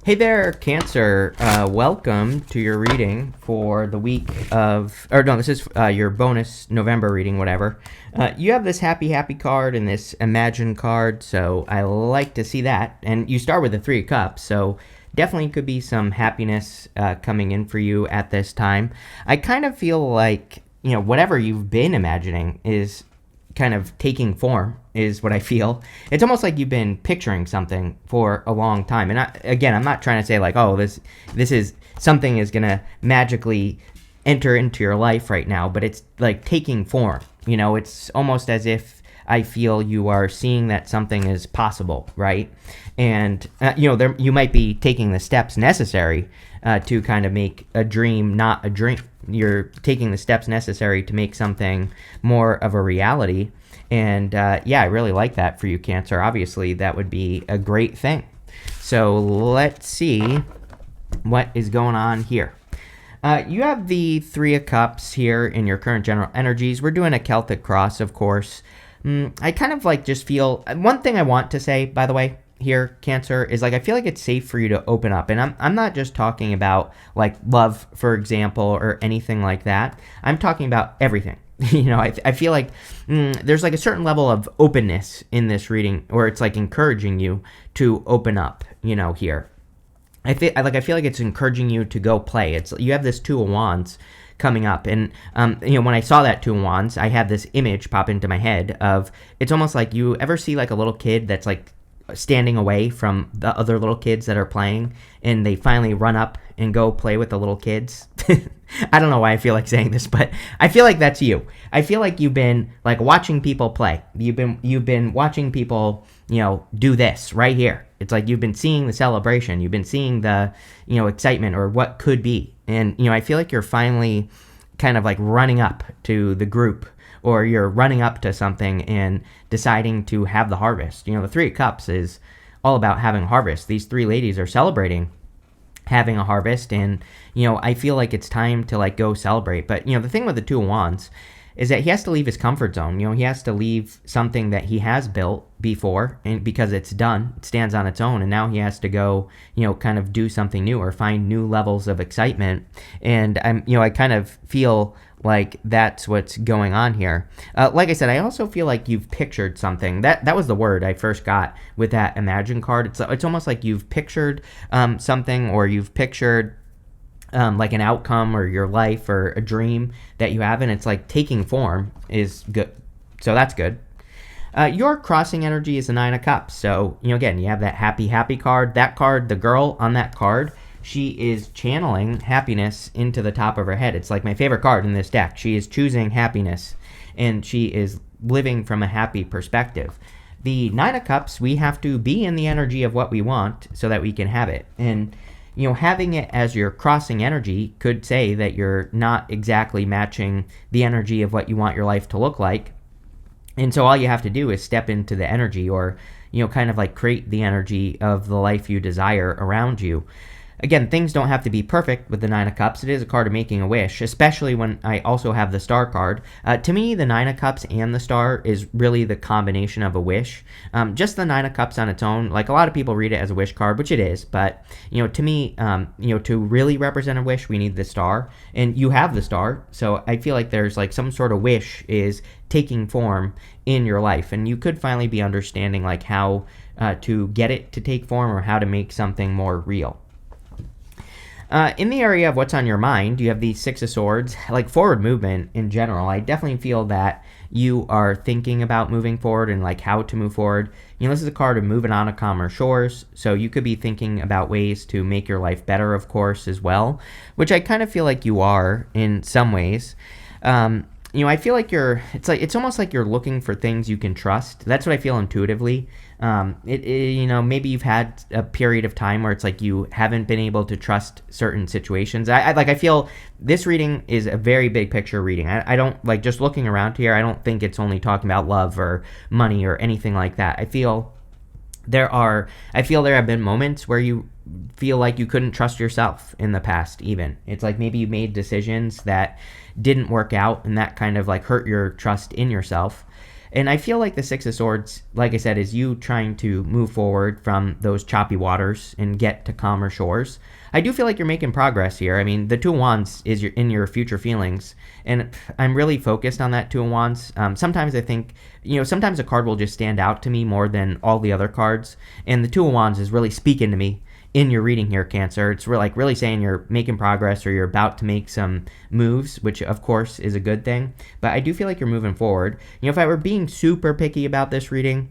Hey there, Cancer. Welcome to your reading for the week of, or no, this is your bonus November reading, whatever. You have this happy card and this Imagine card, so I like to see that. And you start with the Three of Cups, so definitely could be some happiness coming in for you at this time. I kind of feel like, whatever you've been imagining is kind of taking form is what I feel. It's almost like you've been picturing something for a long time. And I'm not trying to say like, oh, this is something is gonna magically enter into your life right now, but it's like taking form. It's almost as if I feel you are seeing that something is possible, right? And you might be taking the steps necessary to kind of make a dream not a dream. You're taking the steps necessary to make something more of a reality. And I really like that for you, Cancer. Obviously, that would be a great thing. So let's see what is going on here. You have the Three of Cups here in your current general energies. We're doing a Celtic cross, of course. I kind of like just feel, one thing I want to say, by the way, here, Cancer, is like I feel like it's safe for you to open up. And I'm not just talking about like love, for example, or anything like that. I'm talking about everything. I feel like there's like a certain level of openness in this reading where it's like encouraging you to open up, here. I feel like it's encouraging you to go play. You have this Two of Wands coming up, and when I saw that Two of Wands, I had this image pop into my head of, it's almost like you ever see like a little kid that's like standing away from the other little kids that are playing, and they finally run up and go play with the little kids. I don't know why I feel like saying this, but I feel like that's you. I feel like you've been like watching people play. You've been watching people, do this right here. It's like you've been seeing the celebration. You've been seeing the, excitement or what could be. And, I feel like you're finally kind of like running up to the group, or you're running up to something and deciding to have the harvest. The Three of Cups is all about having a harvest. These three ladies are celebrating having a harvest, and I feel like it's time to like go celebrate. But the thing with the Two of Wands is that he has to leave his comfort zone. He has to leave something that he has built before, and because it's done, it stands on its own, and now he has to go, kind of do something new or find new levels of excitement. And I kind of feel like that's what's going on here. Like I said, I also feel like you've pictured something. That was the word I first got with that Imagine card. It's almost like you've pictured something, or you've pictured like an outcome or your life or a dream that you have, and it's like taking form is good. So that's good. Your crossing energy is the Nine of Cups. So, again, you have that happy card. That card, the girl on that card, she is channeling happiness into the top of her head. It's like my favorite card in this deck. She is choosing happiness, and she is living from a happy perspective. The Nine of Cups, we have to be in the energy of what we want so that we can have it. And having it as your crossing energy could say that you're not exactly matching the energy of what you want your life to look like. And so all you have to do is step into the energy, or, kind of like create the energy of the life you desire around you. Again, things don't have to be perfect with the Nine of Cups. It is a card of making a wish, especially when I also have the Star card. To me, the Nine of Cups and the Star is really the combination of a wish. Just the Nine of Cups on its own, like a lot of people read it as a wish card, which it is. But, to me, to really represent a wish, we need the Star. And you have the Star, so I feel like there's like some sort of wish is taking form in your life. And you could finally be understanding like how to get it to take form, or how to make something more real. In the area of what's on your mind, you have the Six of Swords, like forward movement in general. I definitely feel that you are thinking about moving forward and like how to move forward. This is a card of moving on to calmer shores, so you could be thinking about ways to make your life better, of course, as well, which I kind of feel like you are in some ways. I feel like it's almost like you're looking for things you can trust. That's what I feel intuitively. Maybe you've had a period of time where it's like you haven't been able to trust certain situations. I feel this reading is a very big picture reading. I don't like just looking around here. I don't think it's only talking about love or money or anything like that. I feel there have been moments where you feel like you couldn't trust yourself in the past even. It's like maybe you made decisions that didn't work out, and that kind of like hurt your trust in yourself. And I feel like the Six of Swords, like I said, is you trying to move forward from those choppy waters and get to calmer shores. I do feel like you're making progress here. I mean, the Two of Wands is in your future feelings, and I'm really focused on that Two of Wands. Sometimes I think, sometimes a card will just stand out to me more than all the other cards, and the Two of Wands is really speaking to me in your reading here, Cancer. It's really saying you're making progress or you're about to make some moves, which of course is a good thing. But I do feel like you're moving forward. If I were being super picky about this reading,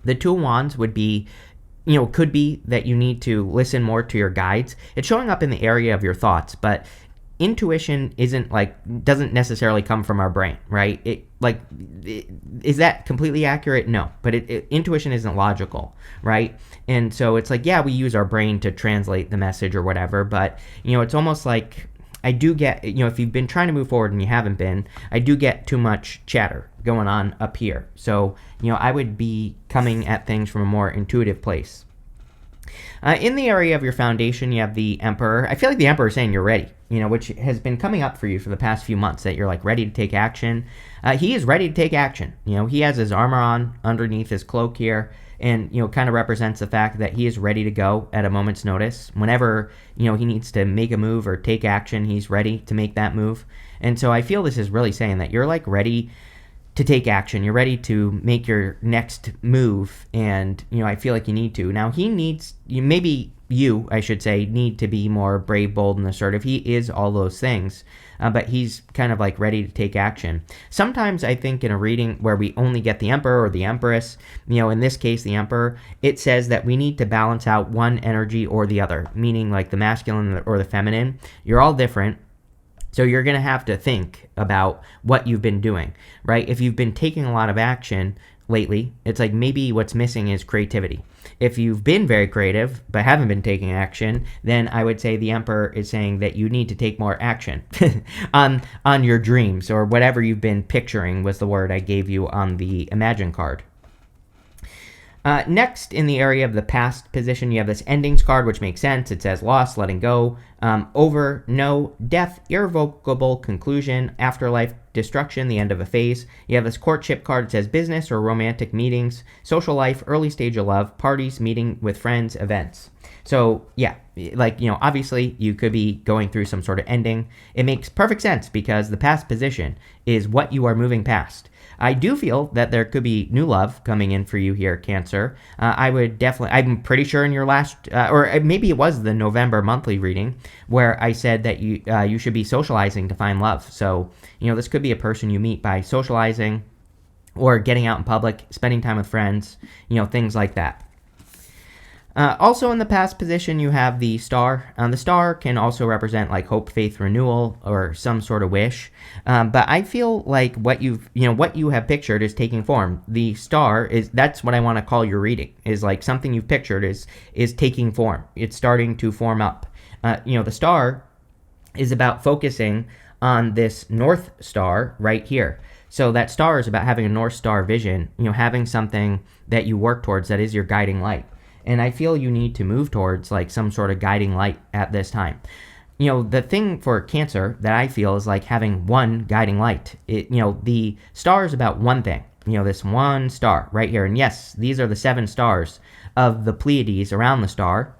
the Two of Wands would be, could be that you need to listen more to your guides. It's showing up in the area of your thoughts, but intuition doesn't necessarily come from our brain, right? Is that completely accurate? No, but intuition isn't logical, right? And so it's like, yeah, we use our brain to translate the message or whatever, but it's almost like I do get, if you've been trying to move forward and you haven't been, I do get too much chatter going on up here. So, I would be coming at things from a more intuitive place. In the area of your foundation, you have the Emperor. I feel like the Emperor is saying you're ready, which has been coming up for you for the past few months, that you're ready to take action. He is ready to take action. He has his armor on underneath his cloak here, and, kind of represents the fact that he is ready to go at a moment's notice. Whenever, he needs to make a move or take action, he's ready to make that move. And so I feel this is really saying that you're ready to take action. You're ready to make your next move, and I feel like you need to. Now I should say, need to be more brave, bold, and assertive. He is all those things, but he's kind of ready to take action. Sometimes I think in a reading where we only get the Emperor or the Empress, in this case the Emperor, it says that we need to balance out one energy or the other, meaning the masculine or the feminine. You're all different. So you're going to have to think about what you've been doing, right? If you've been taking a lot of action lately, it's maybe what's missing is creativity. If you've been very creative but haven't been taking action, then I would say the Emperor is saying that you need to take more action on your dreams, or whatever you've been picturing was the word I gave you on the Imagine card. Next, in the area of the past position, you have this Endings card, which makes sense. It says loss, letting go, over, no, death, irrevocable conclusion, afterlife, destruction, the end of a phase. You have this Courtship card. It says business or romantic meetings, social life, early stage of love, parties, meeting with friends, events. So, yeah, obviously you could be going through some sort of ending. It makes perfect sense because the past position is what you are moving past. I do feel that there could be new love coming in for you here, Cancer. I'm pretty sure in your last, or maybe it was the November monthly reading, where I said that you should be socializing to find love. So, this could be a person you meet by socializing or getting out in public, spending time with friends, things like that. Also in the past position, you have the Star. The Star can also represent hope, faith, renewal, or some sort of wish. But I feel like what you have pictured is taking form. The Star that's what I want to call your reading, is something you've pictured is taking form. It's starting to form up. The Star is about focusing on this North Star right here. So that star is about having a North Star vision, having something that you work towards that is your guiding light. And I feel you need to move towards some sort of guiding light at this time. The thing for Cancer that I feel is having one guiding light. The star is about one thing. This one star right here. And yes, these are the 7 stars of the Pleiades around the star.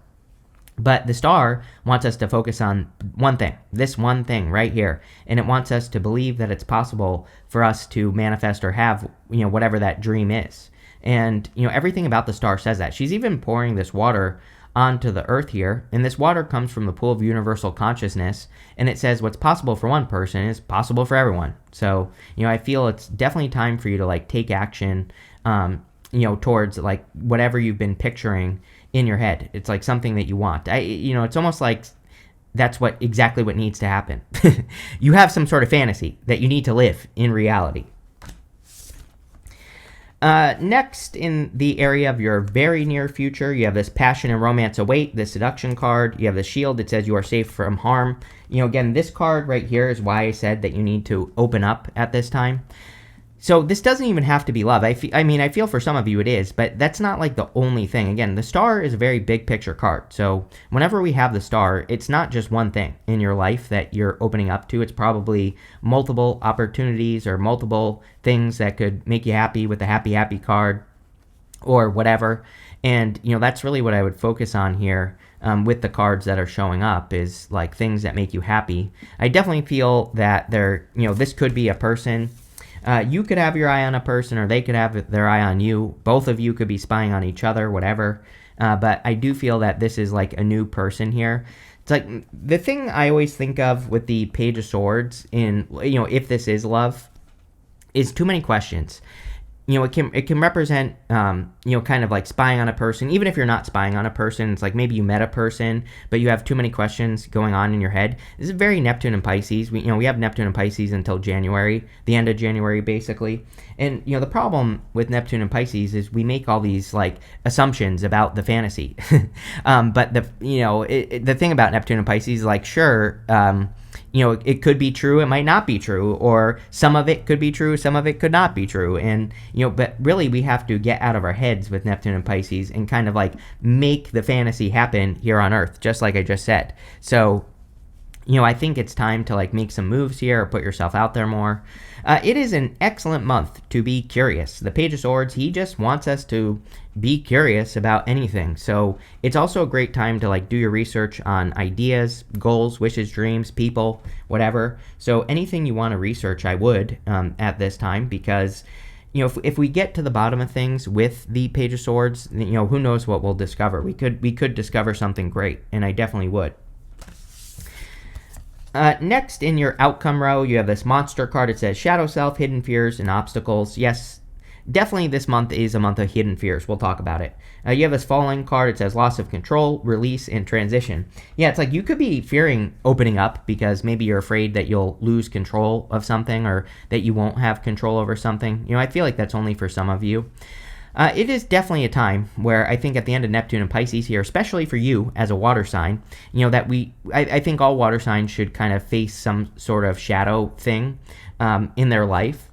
But the star wants us to focus on one thing, this one thing right here. And it wants us to believe that it's possible for us to manifest or have, whatever that dream is. And, everything about the star says that. She's even pouring this water onto the earth here. And this water comes from the pool of universal consciousness. And it says what's possible for one person is possible for everyone. So, I feel it's definitely time for you to take action, towards whatever you've been picturing in your head. It's something that you want. It's almost that's exactly what needs to happen. You have some sort of fantasy that you need to live in reality. Next, in the area of your very near future, you have this passion and romance await, this seduction card. You have the shield that says you are safe from harm. Again, this card right here is why I said that you need to open up at this time. So this doesn't even have to be love. I mean, I feel for some of you it is, but that's not like the only thing. Again, the star is a very big picture card. So whenever we have the star, it's not just one thing in your life that you're opening up to. It's probably multiple opportunities or multiple things that could make you happy with the happy, happy card or whatever. And, that's really what I would focus on here with the cards that are showing up is like things that make you happy. I definitely feel that this could be a person. You could have your eye on a person or they could have their eye on you. Both of you could be spying on each other, whatever. But I do feel that this is like a new person here. It's like the thing I always think of with the Page of Swords in, if this is love, is too many questions. It can represent, kind of like spying on a person. Even if you're not spying on a person, it's like maybe you met a person, but you have too many questions going on in your head. This is very Neptune and Pisces. We have Neptune and Pisces until January, the end of January, basically. And, the problem with Neptune and Pisces is we make all these, like, assumptions about the fantasy. But, the thing about Neptune and Pisces is, like, sure, it could be true, it might not be true, or some of it could be true, some of it could not be true. And, but really we have to get out of our heads with Neptune and Pisces and kind of like make the fantasy happen here on Earth, just like I just said. So, I think it's time to like make some moves here or put yourself out there more. It is an excellent month to be curious. The Page of Swords, he just wants us to be curious about anything. So it's also a great time to like do your research on ideas, goals, wishes, dreams, people, whatever. So anything you want to research, I would at this time, because if we get to the bottom of things with the Page of Swords, who knows what we'll discover. We could discover something great, and I definitely would. Next, in your outcome row, you have this monster card. It says Shadow Self, Hidden Fears, and Obstacles. Yes, definitely this month is a month of hidden fears. We'll talk about it. You have this Falling card. It says Loss of Control, Release, and Transition. Yeah, it's like you could be fearing opening up because maybe you're afraid that you'll lose control of something or that you won't have control over something. I feel like that's only for some of you. It is definitely a time where I think at the end of Neptune and Pisces here, especially for you as a water sign, that I think all water signs should kind of face some sort of shadow thing in their life.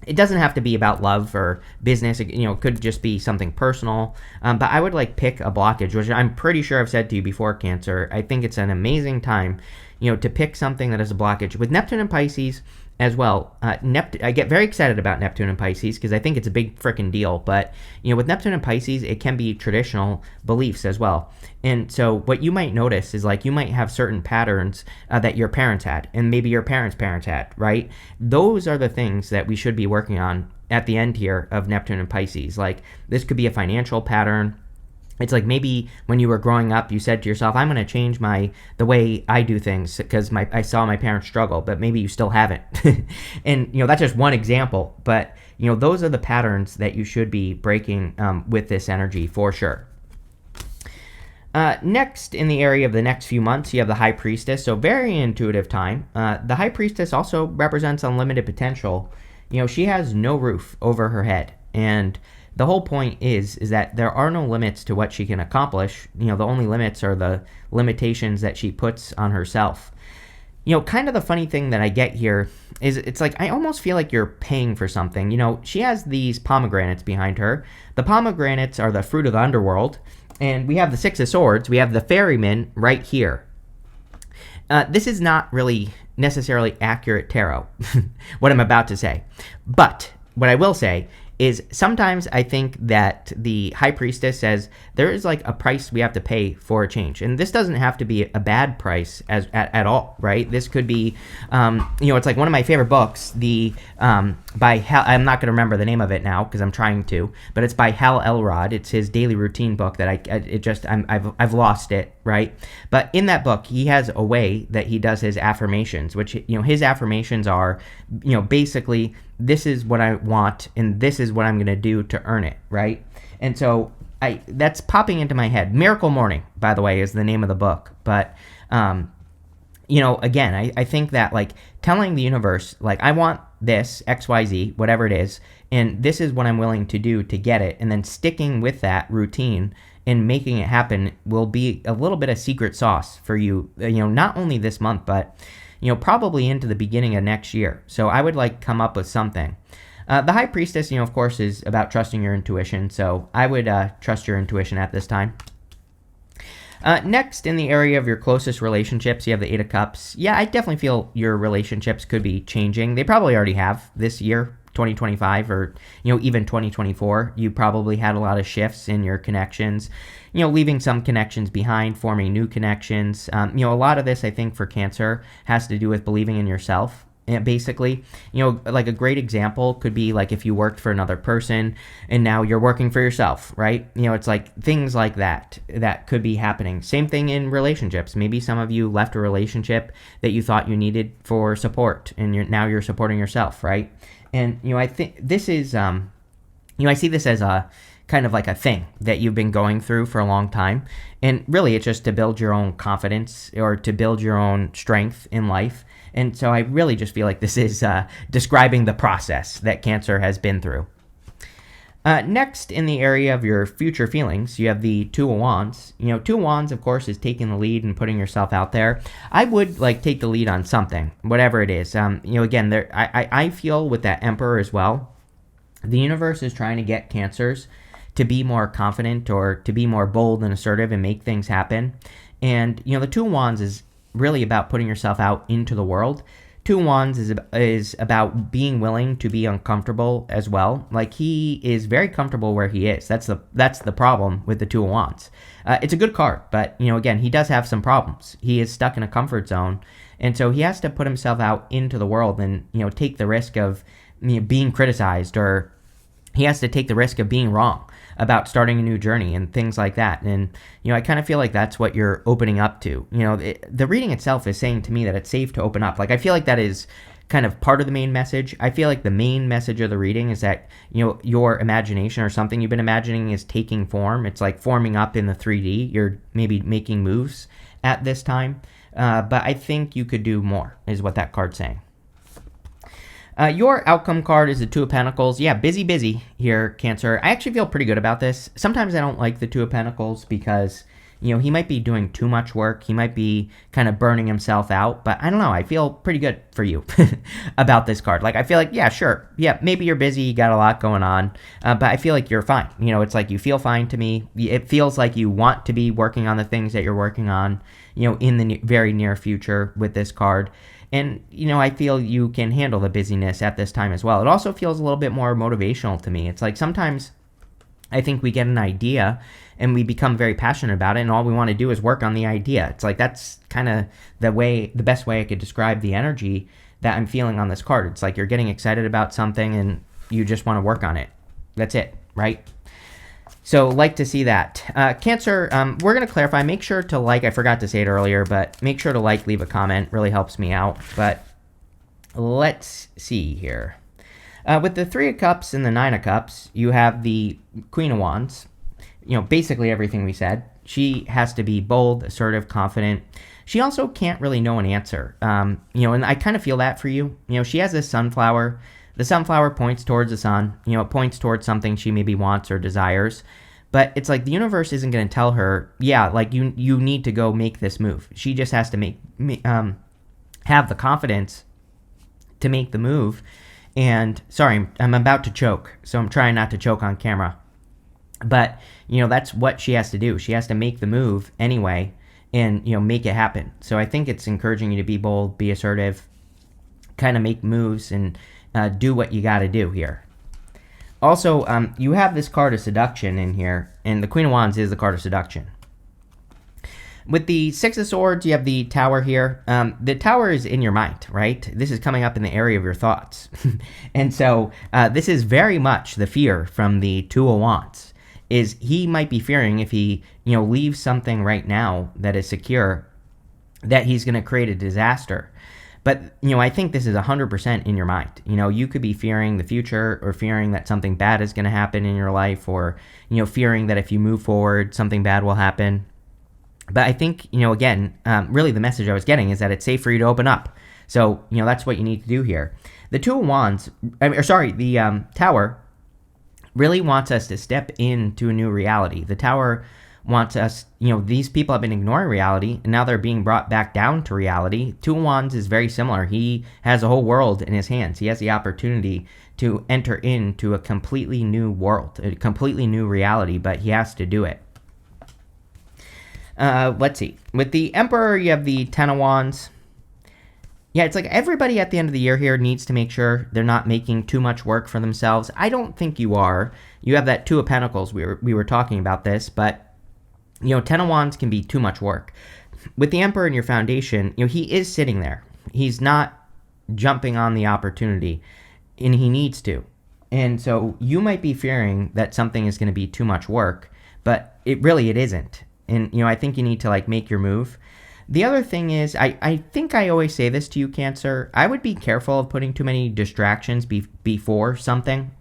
It doesn't have to be about love or business. It could just be something personal. But I would like pick a blockage, which I'm pretty sure I've said to you before, Cancer. I think it's an amazing time, to pick something that is a blockage. With Neptune and Pisces as well, I get very excited about Neptune and Pisces because I think it's a big freaking deal. But, with Neptune and Pisces, it can be traditional beliefs as well. And so what you might notice is like you might have certain patterns that your parents had and maybe your parents' had, right? Those are the things that we should be working on at the end here of Neptune and Pisces. Like this could be a financial pattern. It's like maybe when you were growing up, you said to yourself, I'm going to change the way I do things because I saw my parents struggle, but maybe you still haven't. And, that's just one example. But, those are the patterns that you should be breaking with this energy for sure. Next, in the area of the next few months, you have the High Priestess. So very intuitive time. The High Priestess also represents unlimited potential. She has no roof over her head. And the whole point is that there are no limits to what she can accomplish. The only limits are the limitations that she puts on herself. Kind of the funny thing that I get here is it's like I almost feel like you're paying for something. She has these pomegranates behind her. The pomegranates are the fruit of the underworld. And we have the Six of Swords. We have the Ferryman right here. This is not really necessarily accurate tarot, what I'm about to say. But what I will say is sometimes I think that the High Priestess says there is like a price we have to pay for a change. And this doesn't have to be a bad price at all, right? This could be, it's like one of my favorite books, by Hal, I'm not going to remember the name of it now because I'm trying to, but it's by Hal Elrod. It's his daily routine book that I've lost it, right? But in that book, he has a way that he does his affirmations, which, his affirmations are, basically, this is what I want and this is what I'm going to do to earn it, right? And so that's popping into my head. Miracle Morning, by the way, is the name of the book. But, again, I think that like telling the universe, like I want this, XYZ, whatever it is, and this is what I'm willing to do to get it, and then sticking with that routine and making it happen will be a little bit of secret sauce for you, not only this month, but probably into the beginning of next year. So I would like come up with something. The High Priestess, of course, is about trusting your intuition, so I would trust your intuition at this time. Next, in the area of your closest relationships, you have the Eight of Cups. Yeah, I definitely feel your relationships could be changing. They probably already have this year, 2025, or even 2024. You probably had a lot of shifts in your connections, leaving some connections behind, forming new connections. A lot of this, I think, for Cancer has to do with believing in yourself. And basically, like a great example could be like if you worked for another person and now you're working for yourself, right? It's like things like that could be happening. Same thing in relationships. Maybe some of you left a relationship that you thought you needed for support, and now you're supporting yourself, right? And I think this is, I see this as a kind of like a thing that you've been going through for a long time, and really it's just to build your own confidence or to build your own strength in life. And so I really just feel like this is describing the process that Cancer has been through. Next, in the area of your future feelings, you have the Two of Wands. Two of Wands, of course, is taking the lead and putting yourself out there. I would take the lead on something, whatever it is. Again, I feel with that Emperor as well, the universe is trying to get Cancers to be more confident or to be more bold and assertive and make things happen. And, the Two of Wands is really about putting yourself out into the world. Two of Wands is about being willing to be uncomfortable as well. Like, he is very comfortable where he is. That's the problem with the Two of Wands. It's a good card, but again, he does have some problems. He is stuck in a comfort zone, and so he has to put himself out into the world and take the risk of being criticized, or he has to take the risk of being wrong about starting a new journey and things like that. And, I kind of feel like that's what you're opening up to. The reading itself is saying to me that it's safe to open up. Like, I feel like that is kind of part of the main message. I feel like the main message of the reading is that, your imagination or something you've been imagining is taking form. It's like forming up in the 3D. You're maybe making moves at this time. But I think you could do more, is what that card's saying. Your outcome card is the Two of Pentacles. Yeah, busy here, Cancer. I actually feel pretty good about this. Sometimes I don't like the Two of Pentacles because, he might be doing too much work. He might be kind of burning himself out. But I don't know. I feel pretty good for you about this card. Like, I feel like, yeah, sure. Yeah, maybe you're busy. You got a lot going on. But I feel like you're fine. It's like you feel fine to me. It feels like you want to be working on the things that you're working on, in the very near future with this card. And, I feel you can handle the busyness at this time as well. It also feels a little bit more motivational to me. It's like sometimes I think we get an idea and we become very passionate about it, and all we want to do is work on the idea. It's like that's kind of the best way I could describe the energy that I'm feeling on this card. It's like you're getting excited about something and you just want to work on it. That's it, right? So, like to see that. Cancer, we're going to clarify. Make sure to like. I forgot to say it earlier, but make sure to leave a comment. Really helps me out. But let's see here. With the Three of Cups and the Nine of Cups, you have the Queen of Wands. Basically everything we said. She has to be bold, assertive, confident. She also can't really know an answer. And I kind of feel that for you. She has this sunflower. The sunflower points towards the sun. It points towards something she maybe wants or desires. But it's like the universe isn't going to tell her, yeah, like you need to go make this move. She just has to have the confidence to make the move. And sorry, I'm about to choke, so I'm trying not to choke on camera. But, that's what she has to do. She has to make the move anyway and, make it happen. So I think it's encouraging you to be bold, be assertive, kind of make moves and do what you got to do here. Also, you have this card of seduction in here, and the Queen of Wands is the card of seduction. With the Six of Swords, you have the Tower here. The Tower is in your mind, right? This is coming up in the area of your thoughts. And so this is very much the fear from the Two of Wands, is he might be fearing if he, leaves something right now that is secure, that he's going to create a disaster. But, I think this is 100% in your mind. You could be fearing the future, or fearing that something bad is going to happen in your life, or, fearing that if you move forward, something bad will happen. But I think, again, really the message I was getting is that it's safe for you to open up. So, that's what you need to do here. The Two of Wands, the Tower really wants us to step into a new reality. The Tower wants us, these people have been ignoring reality, and now they're being brought back down to reality. Two of Wands is very similar. He has a whole world in his hands. He has the opportunity to enter into a completely new world, a completely new reality, but he has to do it. Let's see. With the Emperor, you have the Ten of Wands. Yeah, it's like everybody at the end of the year here needs to make sure they're not making too much work for themselves. I don't think you are. You have that Two of Pentacles. We were talking about this, but Ten of Wands can be too much work. With the Emperor in your foundation, he is sitting there. He's not jumping on the opportunity, and he needs to. And so you might be fearing that something is going to be too much work, but it isn't. And, I think you need to make your move. The other thing is, I think I always say this to you, Cancer. I would be careful of putting too many distractions before something.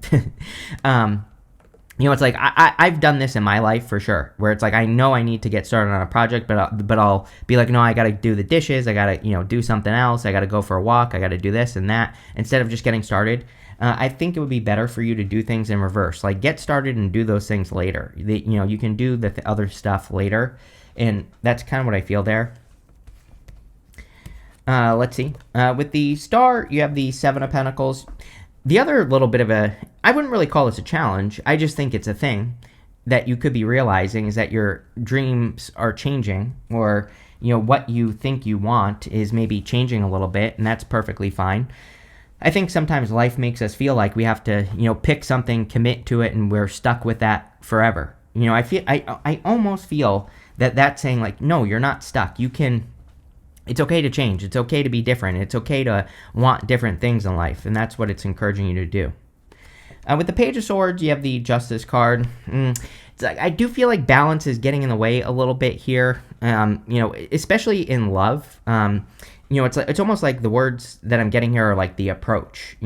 It's like I've done this in my life for sure, where it's like I know I need to get started on a project, but I'll be like, no, I got to do the dishes, I got to do something else, I got to go for a walk, I got to do this and that, instead of just getting started. I think it would be better for you to do things in reverse, like get started and do those things later. You can do the other stuff later, and that's kind of what I feel there. Let's see. With the Star, you have the Seven of Pentacles. The other little bit of I wouldn't really call this a challenge. I just think it's a thing that you could be realizing is that your dreams are changing, or, what you think you want is maybe changing a little bit, and that's perfectly fine. I think sometimes life makes us feel like we have to, pick something, commit to it, and we're stuck with that forever. I almost feel that that's saying no, you're not stuck. It's okay to change. It's okay to be different. It's okay to want different things in life, and that's what it's encouraging you to do. With the Page of Swords, you have the Justice card. It's like, I do feel like balance is getting in the way a little bit here, especially in love. It's almost like the words that I'm getting here are like the approach.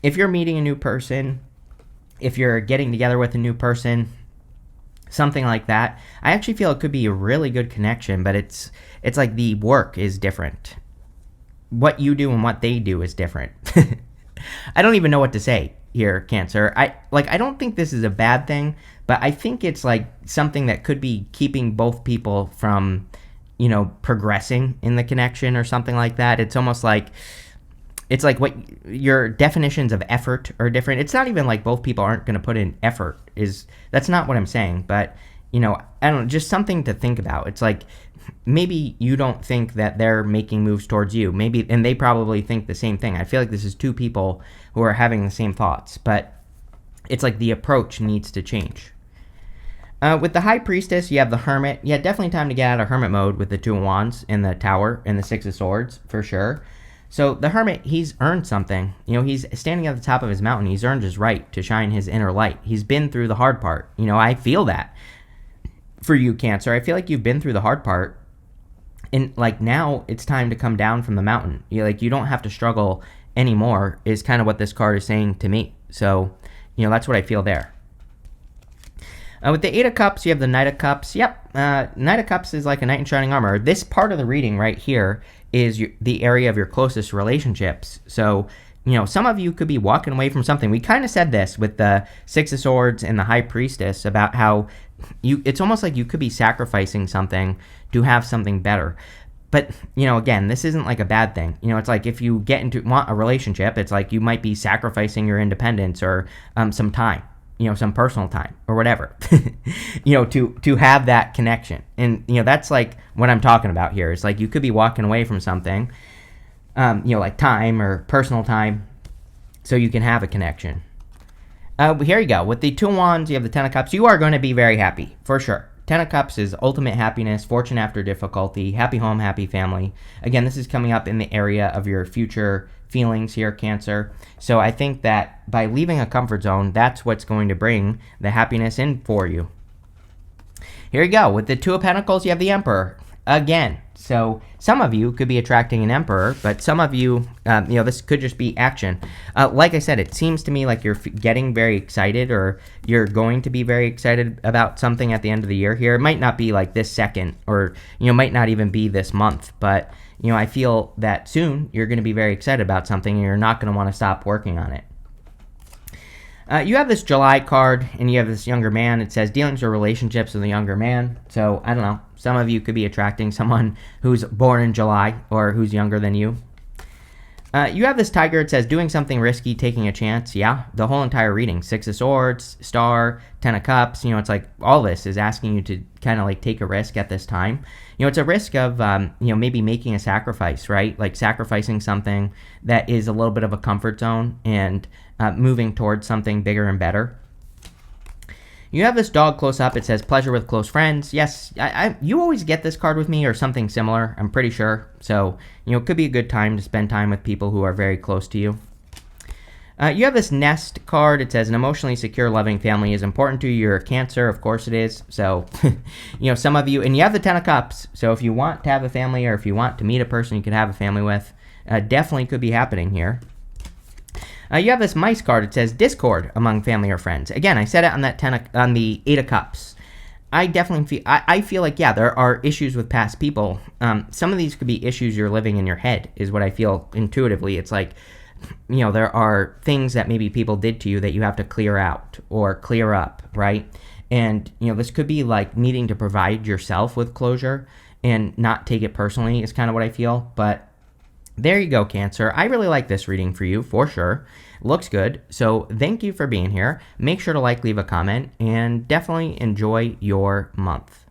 If you're meeting a new person, if you're getting together with a new person, something like that, I actually feel it could be a really good connection, but it's like the work is different. What you do and what they do is different. I don't even know what to say here, Cancer. I don't think this is a bad thing, but I think it's like something that could be keeping both people from, progressing in the connection or something like that. It's almost like what your definitions of effort are different. It's not even like both people aren't going to put in effort. That's not what I'm saying, but I don't know, just something to think about. It's like maybe you don't think that they're making moves towards you, and they probably think the same thing. I feel like this is two people who are having the same thoughts, but it's like the approach needs to change. With the High Priestess, you have the Hermit. Yeah, definitely time to get out of Hermit mode with the Two of Wands and the Tower and the Six of Swords, for sure. So the Hermit, he's earned something. He's standing at the top of his mountain. He's earned his right to shine his inner light. He's been through the hard part. I feel that. For you, Cancer, I feel like you've been through the hard part. And now it's time to come down from the mountain. You don't have to struggle anymore, is kind of what this card is saying to me. So, that's what I feel there. With the Eight of Cups, you have the Knight of Cups. Yep, Knight of Cups is like a knight in shining armor. This part of the reading right here is the area of your closest relationships. So, some of you could be walking away from something. We kind of said this with the Six of Swords and the High Priestess about how it's almost like you could be sacrificing something to have something better. But, again, this isn't like a bad thing. It's like if you want a relationship, it's like you might be sacrificing your independence or some time. Some personal time or whatever, to have that connection. And, that's like what I'm talking about here. It's like you could be walking away from something, like time or personal time, so you can have a connection. Here you go. With the Two of Wands, you have the Ten of Cups. You are going to be very happy, for sure. Ten of Cups is ultimate happiness, fortune after difficulty, happy home, happy family. Again, this is coming up in the area of your future feelings here, Cancer. So I think that by leaving a comfort zone, that's what's going to bring the happiness in for you. Here you go. With the Two of Pentacles, you have the Emperor again. So some of you could be attracting an Emperor, but some of you, this could just be action. Like I said, it seems to me like you're getting very excited, or you're going to be very excited about something at the end of the year here. It might not be like this second, or, might not even be this month, but, I feel that soon you're going to be very excited about something and you're not going to want to stop working on it. You have this July card, and you have this younger man. It says dealings or relationships with a younger man. So, I don't know. Some of you could be attracting someone who's born in July or who's younger than you. You have this tiger. It says doing something risky, taking a chance. Yeah, the whole entire reading. 6 of Swords, Star, 10 of Cups. It's like all this is asking you to kind of like take a risk at this time. It's a risk of, maybe making a sacrifice, right? Like sacrificing something that is a little bit of a comfort zone and moving towards something bigger and better. You have this dog close up. It says pleasure with close friends. Yes, you always get this card with me or something similar, I'm pretty sure. So, it could be a good time to spend time with people who are very close to you. You have this nest card. It says an emotionally secure, loving family is important to you. You're a Cancer. Of course it is. So, some of you, and you have the 10 of Cups. So if you want to have a family or if you want to meet a person you could have a family with, definitely could be happening here. You have this mice card. It says discord among family or friends. Again, I said it on the 8 of Cups. I definitely feel like, yeah, there are issues with past people. Some of these could be issues you're living in your head, is what I feel intuitively. It's like, there are things that maybe people did to you that you have to clear out or clear up, right? And, this could be like needing to provide yourself with closure and not take it personally is kind of what I feel. But there you go, Cancer. I really like this reading for you, for sure. Looks good. So thank you for being here. Make sure to leave a comment, and definitely enjoy your month.